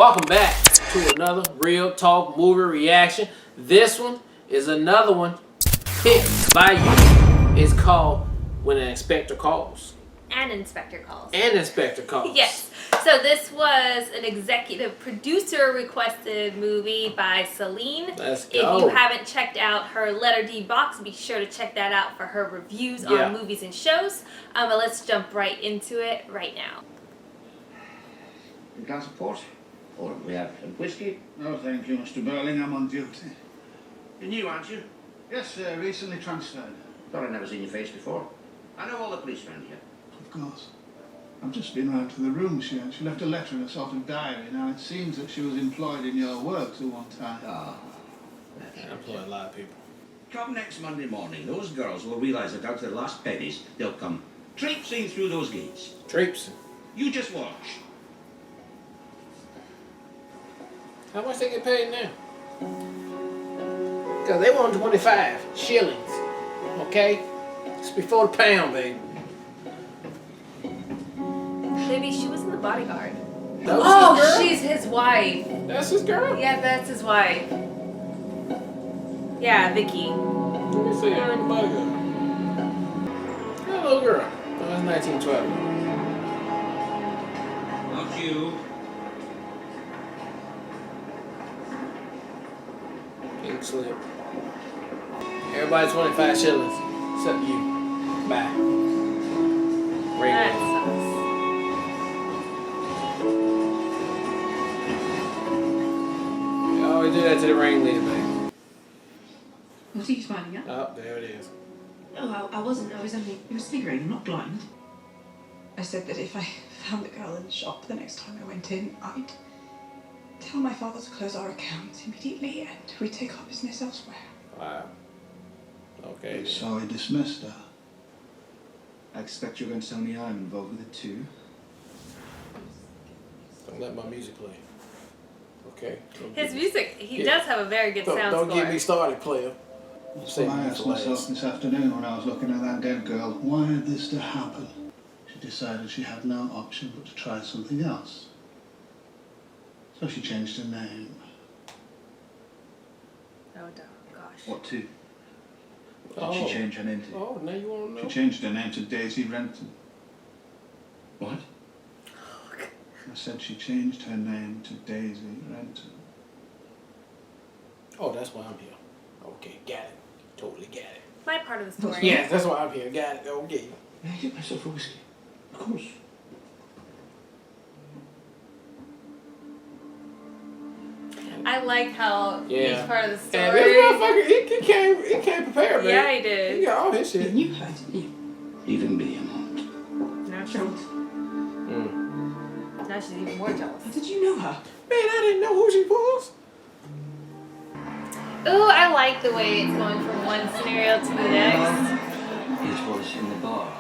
Welcome back to another Real Talk movie reaction. This one is another one picked by you. It's called When an Inspector Calls. And Inspector Calls. And Inspector Calls. Yes. So this was an executive producer requested movie by Selin. Let's go. If you haven't checked out her letterboxd, be sure to check that out for her reviews on movies and shows. But let's jump right into it right now. A glass of port? Or we have some whiskey? No, thank you, Mr. Burling. I'm on duty. You're new, aren't you? Yes, sir. Recently transferred. Thought I'd never seen your face before. I know all the police around here. Of course. I've just been round to the room she had. She left a letter in a sort of diary. Now, it seems that she was employed in your works at one time. Ah. I employ a lot of people. Come next Monday morning, those girls will realise that out to their last pennies, they'll come traipsing through those gates. Traipsing. You just watch. How much they get paid now? Because they want 25 shillings. Okay? It's before the pound, baby. Maybe she was in The Bodyguard. That was his girl? She's his wife. That's his girl? Yeah, that's his wife. Yeah, Vicky. Let me see her in The Bodyguard. That little girl. Oh, that's 1912. Not you. Pink slip. Everybody's 25 shillings. Except you. Bye. Great That one. sucks. You always do that to the ringleader, baby. What are you smiling at? Oh, there it is. Oh, I wasn't. I was only. It was figuring. I'm not blind. I said that if I found the girl in the shop the next time I went in, I'd tell my father to close our accounts immediately and we'd take our business elsewhere. Wow. Okay. So he dismissed her. I expect you're going to tell me I'm involved with it too. Don't let my music play. Okay. His music, he does have a very good sound Don't score. get me started, player. That's what I asked myself this afternoon when I was looking at that dead girl. Why had this to happen? She decided she had no option but to try something else. So she changed her name. Oh, gosh. What to? Oh. Did she change her name to? Oh, now you want to know? She changed her name to Daisy Renton. What? I said she changed her name to Daisy Renton. Oh, that's why I'm here. Okay, got it. Totally got it. My part of the story. Yes, that's why I'm here. Got it. Okay. May I get myself a whiskey? Of course. I like how Yeah. each part of the story. And this motherfucker, he came prepared, man. Yeah, he did. He got all his shit. You heard, didn't you? Even me, I'm Now she's, Mm. now she's even more jealous. How did you know her? Man, I didn't know who she was. Ooh, I like the way it's going from one scenario to the next. It was in the bar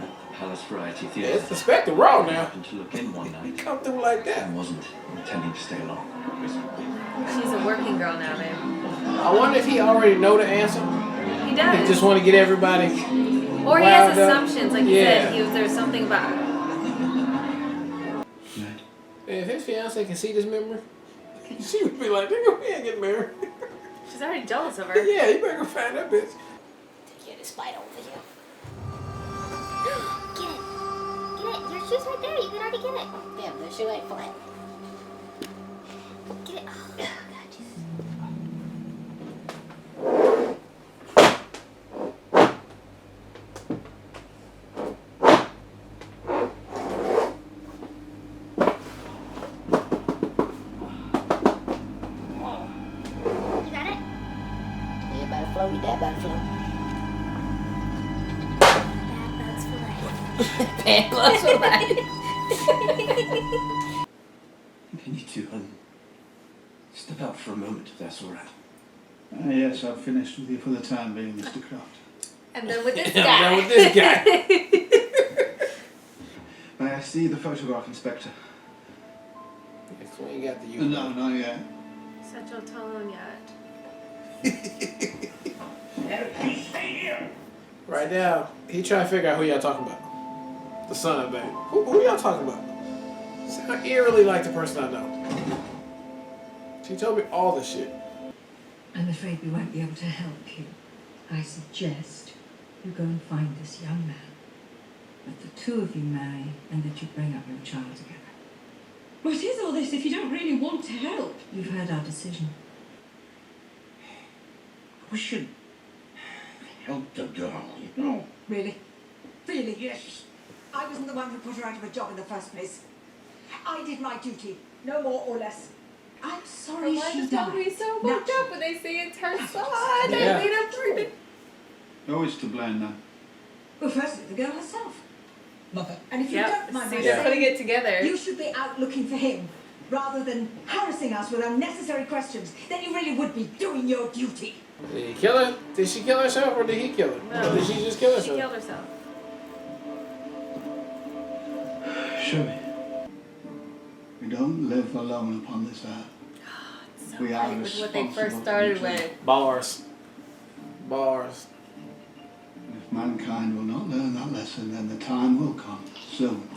at the Palace Variety Yeah, Theatre. it's the Spectre Raw I now. happened to look in one He night come through like that. and wasn't intending to stay long. She's a working girl now, babe. I wonder if he already know the answer. He He does. just want to get everybody. Or he has wound up. assumptions, like you Yeah. said. There's something about it. Right. If his fiance can see this memory, she would be like, "Nigga, we ain't getting married." She's already jealous of her. Yeah, you better go find that bitch. Get this fight over here. Get it. Get it. Your shoe's right there. You can already get it. Damn, the shoe ain't flat. Get it. Oh, God, Jesus. You got it? Yeah, about to flow. Your dad about to flow. Dad bugs for life. Dad bugs for life. I need to step out for a moment if that's all right. Yes, I've finished with you for the time being, Mr. Croft. And then with this I'm guy. done with this guy. May I see the photograph, Inspector? That's when you got the No, not yet. Such a tone yet. Right now, he trying to figure out who y'all talking about. The son of baby. Who y'all talking about? Sound eerily like the person I know. She told me all the shit. I'm afraid we won't be able to help you. I suggest you go and find this young man, that the two of you marry, and that you bring up your child together. What is all this if you don't really want to help? You've heard our decision. We should help the girl, you know. Really? Really? Yes. I wasn't the one who put her out of a job in the first place. I did my duty, no more or less. I'm sorry Why she does died. be so worked up when they say it's her son? Yeah. I made up for it. Who is to blame then? Well, firstly, the girl herself. Mother. And if you don't mind my See, Yeah. they're putting it together. you should be out looking for him, rather than harassing us with unnecessary questions. Then you really would be doing your duty. Did he kill her? Did she kill herself or did he kill her? No. Or did she just kill She herself? killed herself. Show me. We don't live alone upon this earth. So We are funny with what they responsible first for started each other. with. Bars. Bars. If mankind will not learn that lesson, then the time will come soon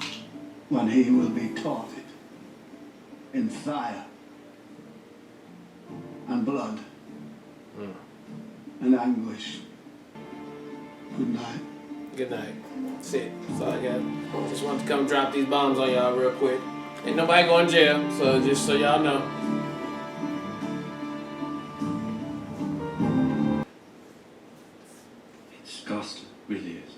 when he will be taught it in fire and blood and anguish. Good night. Good night. That's it. That's all I got. Just wanted to come drop these bombs on y'all real quick. Ain't nobody going to jail, so just so y'all know. It's disgusting, really is.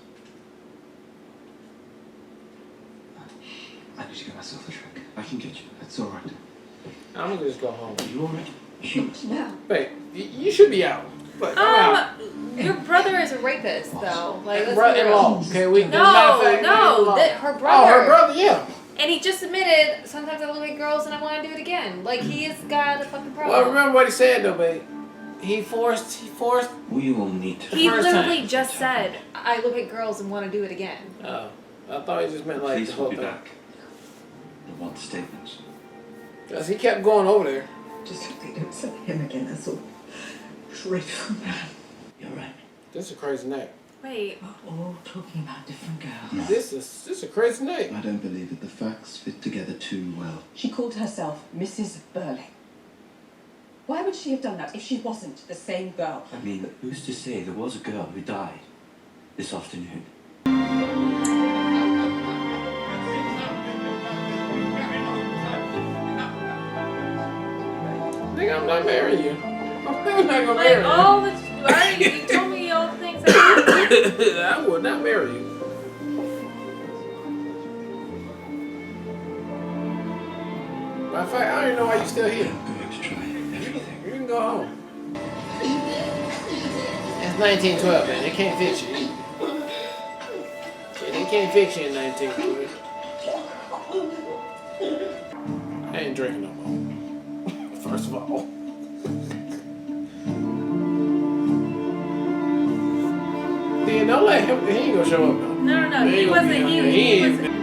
I need to get myself a drink. I can get you. That's all right. I'm gonna just go home. Are you alright? Shoot. No. Wait, you should be out. But I'm out. Your brother is a rapist, though. Like, let's be Brother-in-law. real. Okay, we. No, her brother. Oh, her brother. Yeah. And he just admitted, sometimes I look at girls and I want to do it again. Like, he has got a fucking problem. Well, remember what he said though, babe. He forced. We will need to. He first literally time. just said, I look at girls and want to do it again. Oh, I thought he just meant like Police the will whole be thing. back. I want statements. Cause he kept going over there. Just hope they don't send him again, that's all. Dreadful man. You're right. This is a crazy night. Wait. We're all talking about different girls. This is a crazy night. I don't believe that the facts fit together too well. She called herself Mrs. Burling. Why would she have done that if she wasn't the same girl? I mean, who's to say there was a girl who died this afternoon? Nigga, I'm not marrying you. I'm not gonna Like, marry all the. Right? You told me all the things that you. I would not marry you. Matter of fact, I don't even know why you're still here. I'm going to try everything. You can go home. It's 1912, man. They can't fix you. Yeah, they can't fix you in 1912. I ain't drinking no more. First of all. Then don't let him. He ain't gonna show up though. No. He ain't gonna wasn't. be out He there. He ain't- wasn't.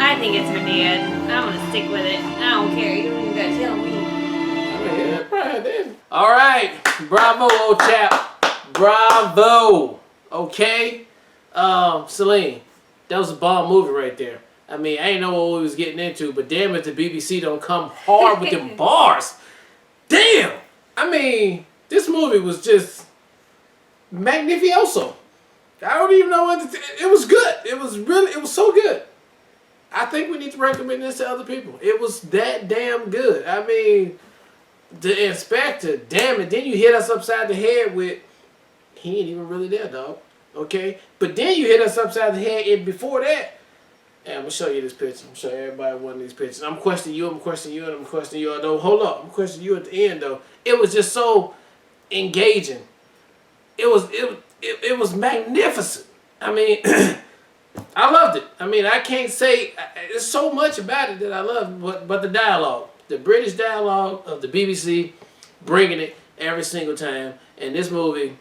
I think it's her dad. I'm gonna stick with it. I don't care. You don't even gotta tell me. I mean, yeah, right then. All right, bravo, old chap, bravo. Okay, Selin, that was a bomb movie right there. I mean, I ain't know what we was getting into, but damn it, the BBC don't come hard with them bars. Damn. I mean, this movie was just magnificioso. I don't even know what it was good. It was so good. I think we need to recommend this to other people. It was that damn good. I mean, the inspector, damn it. Then you hit us upside the head with, he ain't even really there, dog. Okay? But then you hit us upside the head, and before that, and I'm going to show you this picture. I'm going to show everybody one of these pictures. I'm questioning you, and I'm questioning you. Though, hold up. I'm questioning you at the end, though. It was just so engaging. It was magnificent. I mean, I loved it. I mean, I can't say, there's so much about it that I love, but the dialogue. The British dialogue of the BBC, bringing it every single time. And this movie,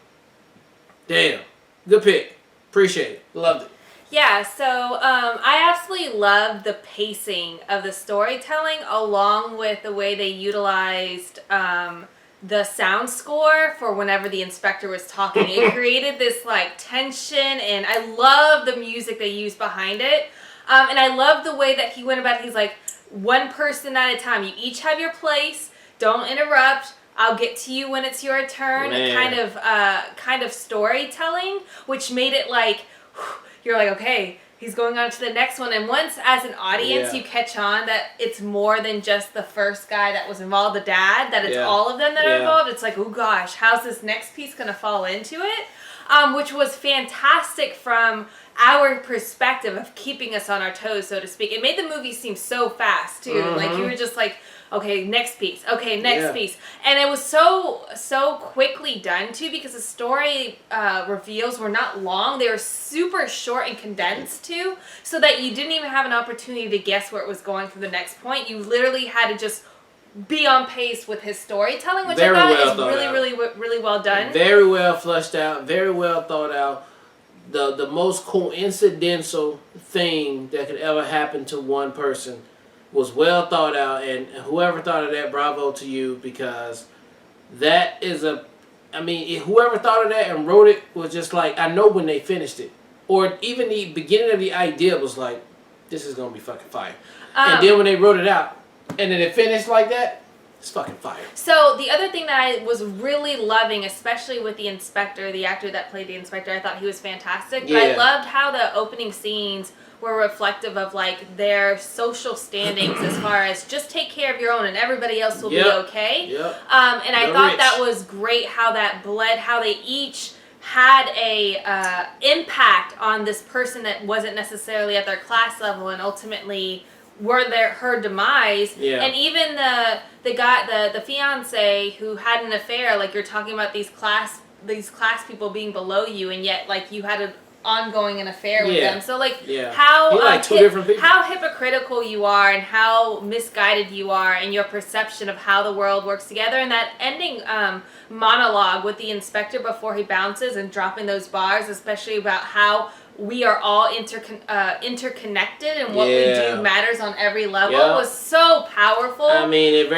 damn, good pick. Appreciate it. Loved it. Yeah, so I absolutely loved the pacing of the storytelling along with the way they utilized the sound score for whenever the inspector was talking. It created this like tension, and I love the music they used behind it. And I love the way that he went about it. He's like, one person at a time. You each have your place. Don't interrupt. I'll get to you when it's your turn. Kind of storytelling, which made it like, you're like, okay, he's going on to the next one. And once, as an audience, you catch on that it's more than just the first guy that was involved, the dad, that it's all of them that are involved. It's like, oh gosh, how's this next piece going to fall into it? Which was fantastic from our perspective of keeping us on our toes, so to speak. It made the movie seem so fast, too. Like, you were just like, okay, next piece. Okay, next piece. And it was so quickly done, too, because the story reveals were not long. They were super short and condensed, too, so that you didn't even have an opportunity to guess where it was going for the next point. You literally had to just be on pace with his storytelling, which I thought is really well done. Very well fleshed out. Very well thought out. The most coincidental thing that could ever happen to one person was well thought out, and whoever thought of that, bravo to you, because that is whoever thought of that and wrote it was just like, I know when they finished it, or even the beginning of the idea was like, this is gonna be fucking fire. And then when they wrote it out, and then it finished like that, it's fucking fire. So the other thing that I was really loving, especially with the inspector, the actor that played the inspector, I thought he was fantastic. But I loved how the opening scenes were reflective of like their social standings as far as just take care of your own and everybody else will be okay. And I thought that was great how that bled, how they each had a impact on this person that wasn't necessarily at their class level and ultimately were her demise. And even the guy, the fiance who had an affair, like you're talking about these class people being below you, and yet like you had an ongoing affair with them. So like how two different people. How hypocritical you are and how misguided you are in your perception of how the world works together. And that ending monologue with the inspector before he bounces and dropping those bars, especially about how we are all interconnected and what we do matters on every level, was so powerful. I mean, it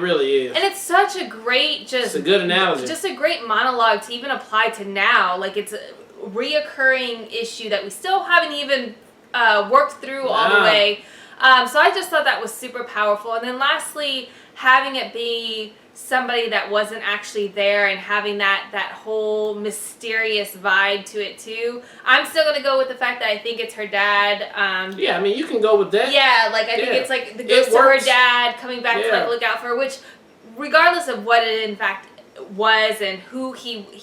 really is. And it's such a great, it's a good analogy. Just a great monologue to even apply to now. Like, it's a reoccurring issue that we still haven't even worked through all the way. So I just thought that was super powerful. And then lastly, having it be somebody that wasn't actually there and having that whole mysterious vibe to it too. I'm still gonna go with the fact that I think it's her dad. I mean, you can go with that. Yeah, like I think it's like the ghost of her dad coming back to like look out for her, which regardless of what it in fact was and who he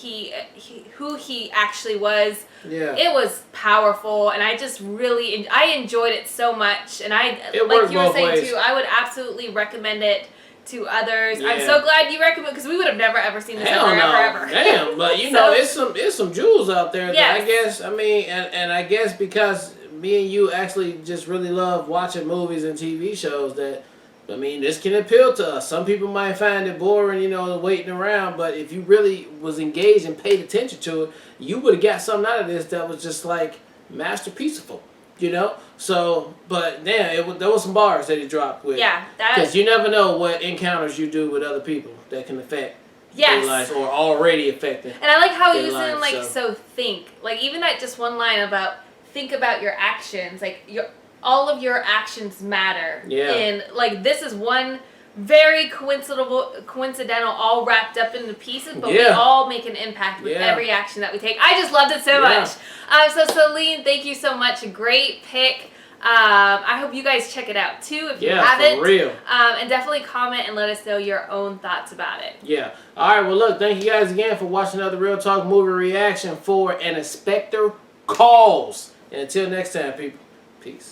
actually was, it was powerful, and I just really I enjoyed it so much, and like you were saying too, I would absolutely recommend it to others. I'm so glad you recommend, because we would have never ever seen this ever. Damn, but you know, it's some jewels out there that I guess, I mean, and I guess because me and you actually just really love watching movies and TV shows, that, I mean, this can appeal to us. Some people might find it boring, you know, waiting around, but if you really was engaged and paid attention to it, you would have got something out of this that was just like masterpieceful. You know, so, but damn, there was some bars that he dropped with. Because you never know what encounters you do with other people that can affect their lives or already affecting. And I like how he was saying like, so think, like even that just one line about think about your actions, like all of your actions matter. And like this is one very coincidental, all wrapped up into pieces, but we all make an impact with every action that we take. I just loved it so much. So Selin, thank you so much. A great pick. I hope you guys check it out too if you haven't. For real. And definitely comment and let us know your own thoughts about it. All right. Well, look, thank you guys again for watching another Real Talk movie reaction for An Inspector Calls. And until next time, people, peace.